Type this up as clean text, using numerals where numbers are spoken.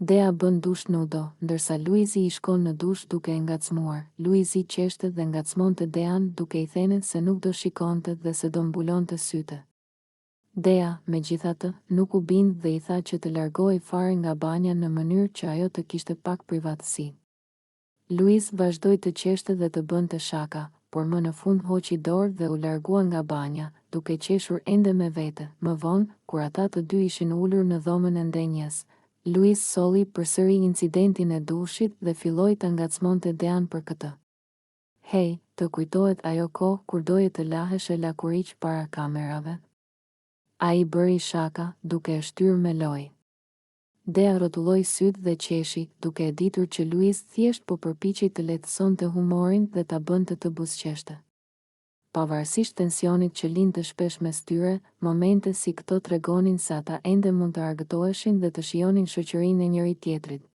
Dea bën dush nudo, ndërsa Luizi i shkon në dush duke e ngacmuar. Luizi qeshte dhe ngacmonte Dean duke i thënë se nuk do shikonte dhe se do mbulonte sytë. Dea, megjithatë, nuk u bind dhe i tha që të largohej fare nga banja në mënyrë që ajo të kishte pak privatësi. Luiz vazhdoi të qeshte dhe të bënte shaka, por më në fund hoqi dorë dhe u largua nga banja, duke qeshur ende me vete. Më vonë, kur ata të dy ishin ulur në dhomën e ndenjes, Luiz solli përsëri incidentin e dushit dhe filloi të ngacmonte Dean për këtë. Hej, të kujtohet ajo kohë kur doje të lahesh e lakuriq para kamerave? Ai bëri shaka, duke e shtyrë me lojë. Dea rrotulloi sytë dhe qeshi, duke e ditur që Luiz thjesht po përpiqej të lehtësonte humorin dhe ta bënte të buzëqeshte. Pavarësisht tensionit që lindte shpesh mes tyre, momente si këto tregonin se ata ende mund të argëtoheshin dhe të shijonin shoqërinë e njëri tjetrit.